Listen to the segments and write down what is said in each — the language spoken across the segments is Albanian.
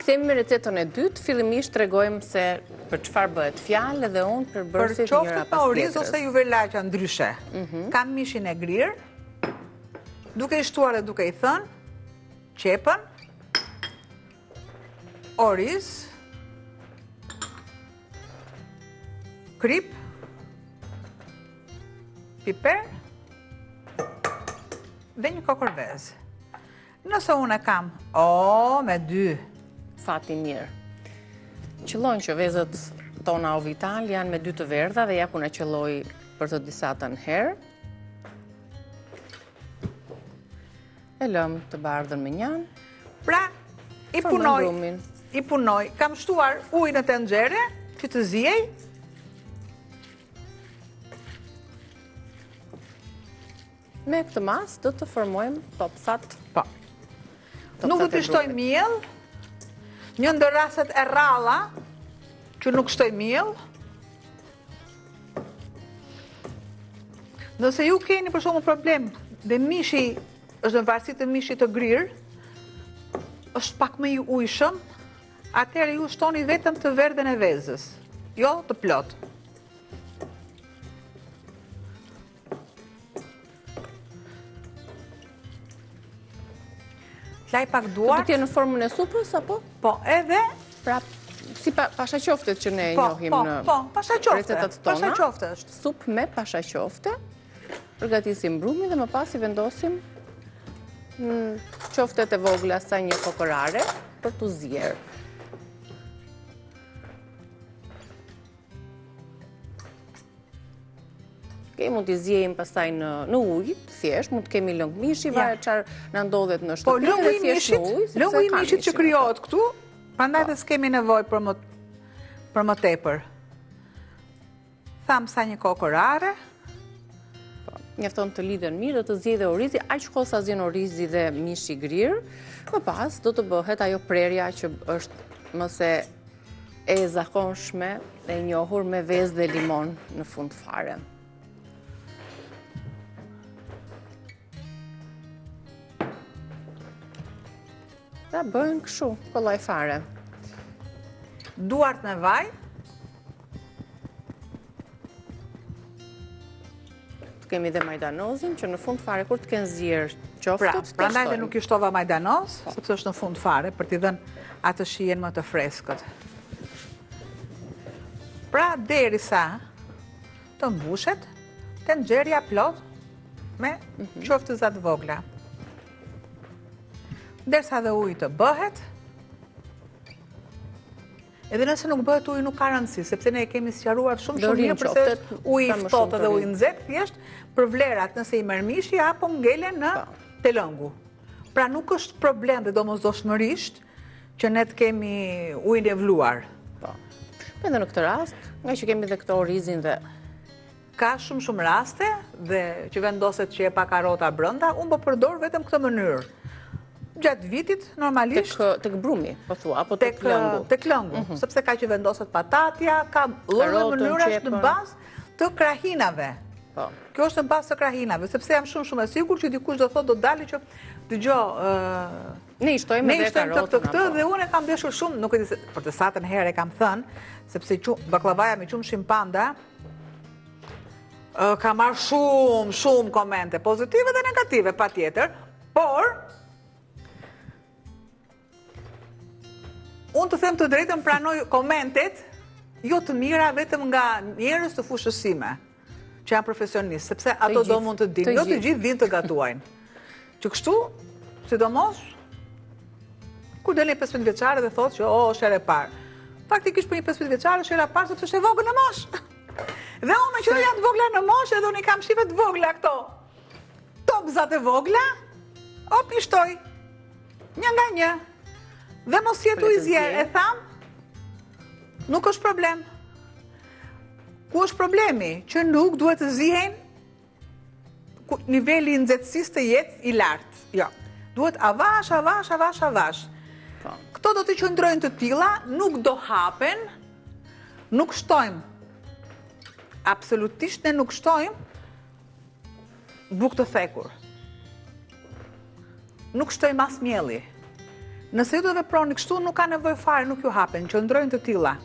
themi recetën e dytë, fillimisht tregojmë se për çfarë bëhet fjalë dhe unë për bërësit njëra pas tjetrës. Për qoftë me oriz ose juverlaqa ndryshe. Kam mishin e grirë, duke i shtuar dhe duke i thënë, qepën, oriz, krip, piper dhe një kokorvez. Nëse unë e kam, me 2 fati mirë. Qëllojnë që vezët tona ovital janë me 2 të verdha dhe ja ku në qëlloj për të disatën herë. E lëmë të bardhën me njanë. Pra, i punoj. Kam shtuar ujë në tenxhere që të zjej. Me këtë mas do të formojmë topsat. Po. Nuk do të shtoj miell. Një ndër rastet e rralla që nuk shtoj miell. Nëse ju keni për shembull problem dhe mishi është në varësi të mishit të grirë, është pak më i ujshëm, atëherë ju shtoni vetëm të verdhën e vezës, jo të plot. Laj pak duart. Të tjenë në formën e supës, apo? Po, edhe... Pra, si pashaqoftet që ne njohim në recetat tona. Pashaqofte është. Supë me pashaqofte, përgatisim brumin dhe më pas i vendosim qoftet e vogla sa një kokorare për të zjerë. Mund t'i zjejmë pastaj në ujë, thjesht, mund të kemi lëng mishi, varet çfarë na ndodhet në shtëpi dhe thjesht në ujë. Lëngu i mishit që krijohet këtu, prandaj dhe s'kemi nevojë për më tepër. Tham sa një kokorare. Mjafton të lidhen mirë, do të zjej dhe orizi, aq kohë sa zjen orizi dhe mishi i grirë. Më pas do të bëhet ajo prerja që është mëse e zakonshme e njohur me vezë dhe limon në fund fare. Pra bëhen kështu, kollaj fare. Duart me vaj. Të kemi dhe majdanozin, që në fund fare, kur të kenë zjerë qoftet, pra ndaj dhe nuk i shtova majdanoz, sepse është në fund fare, për t'i dhënë atë shijen më të freskët. Pra, derisa të mbushet, tenxheria plot me qoftëzat vogla. Derisa dhe ujë të bëhet, edhe nëse nuk bëhet ujë nuk ka rëndësi, sepse ne e kemi sqaruar shumë mirë përse ujë i ftohtë dhe ujë i nxehtë, thjesht për vlerat nëse i merr mishi apo ngelen në telëngu. Pra nuk është problem dhe domosdoshmërisht që ne të kemi ujin e vluar. Po. Edhe në këtë rast, nga që kemi dhe këto orizin dhe ka shumë raste dhe që vendoset që e pa karrota brenda, unë po përdor vetëm këtë mënyrë. Gjatë vitit, normalisht... Tek brumi, po thua, apo tek lëngu? Tek lëngu, sepse ka që vendoset patatja, ka lloje mënyrash në bazë të krahinave. Kjo është në bazë të krahinave, sepse jam shumë e sigurt që dikush do thotë do dalë që dëgjoj, ne i shtojmë këtë dhe unë e kam dëshur shumë, nuk e di se për të satën herë e kam thënë, sepse baklavaja me qumë shimpanda ka marrë shumë komente pozitive dhe negative, patjetër, por unë të them të drejtën, pranoj komentet jo të mira vetëm nga njerëz të fushësime, që janë profesionistë, sepse ato do mund të dinë, jo të gjithë dinë të gatuajnë. Që kështu, sidomos, kur delin 15 vjeçare dhe thotë që është herë e parë. Faktikisht për një 15 vjeçare është herë e parë sepse është e vogël në moshë. Dhe unë me që janë të vogla në moshë, edhe unë i kam shive të vogla këto. Topzat e vogla, i shtoj. Një nga një. Dhe mos jetu i zjerë, e tham, nuk është problem. Ku është problemi? Që nuk duhet të zihen nivelli i nxehtësisë të jetë i lartë. Jo. Duhet avash. Këto do të qëndrojnë të tilla, nuk do hapen, nuk shtojmë. Absolutisht ne nuk shtojmë bukë të thekur. Nuk shtojmë as mielli. Nëse ju do veproni kështu, nuk ka nevojë fare, nuk ju hapen, qëndrojnë të tilla.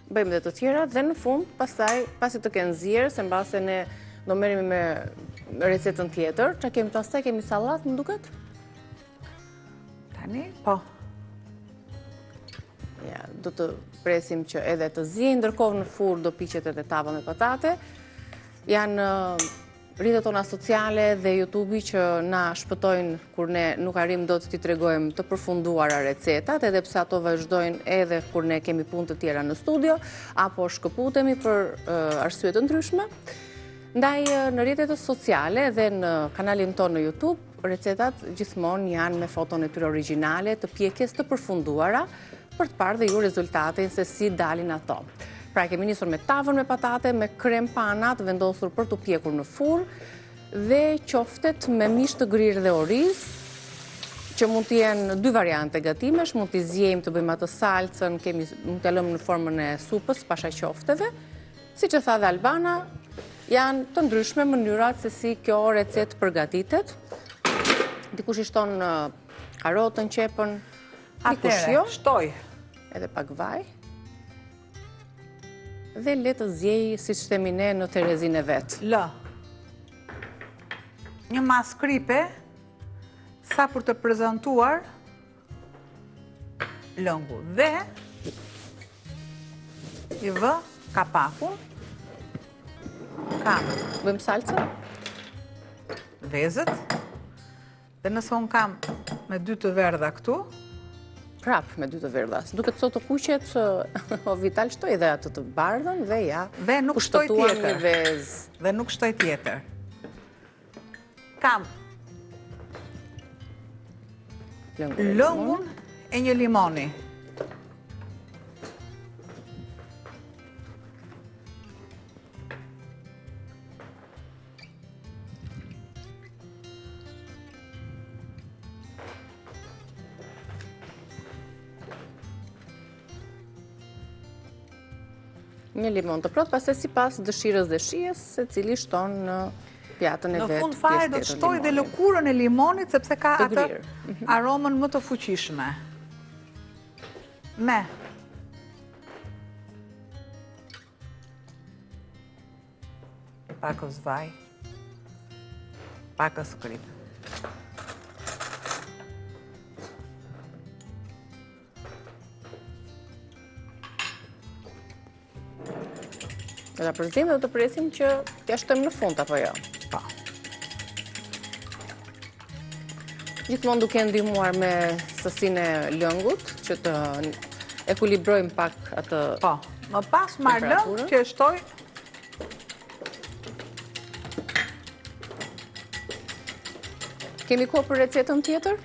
Bëjmë dhe të tjera dhe në fund, pastaj, pasi të kenë zjerë, se mbase ne do merremi me recetën tjetër, që kemi pastaj, kemi sallat, më duket? Tani, po. Ja, do të presim që edhe të zi, ndërkohë në furrë do piqet edhe tava me patate. Janë rrjetet tona sociale dhe YouTube-i që na shpëtojnë kur ne nuk arrim dot t'i tregojmë të përfunduara recetat, edhe pse ato vazhdojnë edhe kur ne kemi punë të tjera në studio, apo shkëputemi për arsye të ndryshme. Ndaj në rrjetet sociale dhe në kanalin tonë në YouTube, recetat gjithmonë janë me foton e tyre origjinale, të pjekjes të përfunduara, për të parë dhe ju rezultatin se si dalin ato. Pra kemi nisur me tavën me patate, me krem panat vendosur për të pjekur në furrë dhe qoftet me mish të grirë dhe oriz, që mund të jenë dy variante gatimesh, mund t'i zjejmë të bëjmë atë salcën, mund t'ja lëmë në formën e supës pasha qofteve. Si që tha dhe Albana, janë të ndryshme mënyrat se si kjo recet përgatitet. Dikush i shton karotën, qepën, dikush jo. Shtoj. Edhe pak vaj. Dhe le të zjej, si që themi ne, në terezin e vetë. Lë. Një mas kripe, sa për të prezentuar lëngu. Dhe i vë kapakun, kam Bëjmë salca? vezët, dhe nëse unë kam me 2 të verdha këtu, Prap me 2 të verdha. Duket sot të kuqet, o Vital shtoj dhe atë të bardhën dhe ja. Dhe nuk shtoj kushtëtuam tjetër. një vezë. Dhe nuk shtoj tjetër. Kam lëngun e një limoni. Një limon të plot, pastaj sipas dëshirës dhe shijes, se cili shton në pjatën e Në vetë. fund fare do të shtoj dhe lëkurën e limonit, sepse ka Të atë grirë. aromën më të fuqishme. Me pakës vaj, pakës kripë. Dhe ta përzim dhe të presim që t'ja shtojmë në fund, apo jo? Pa. Gjithmonë duke ndihmuar me sasinë e lëngut, që të ekuilibrojmë pak atë Po, më pas marr lëng temperaturën. që e shtoj. Kemi kohë për recetën tjetër?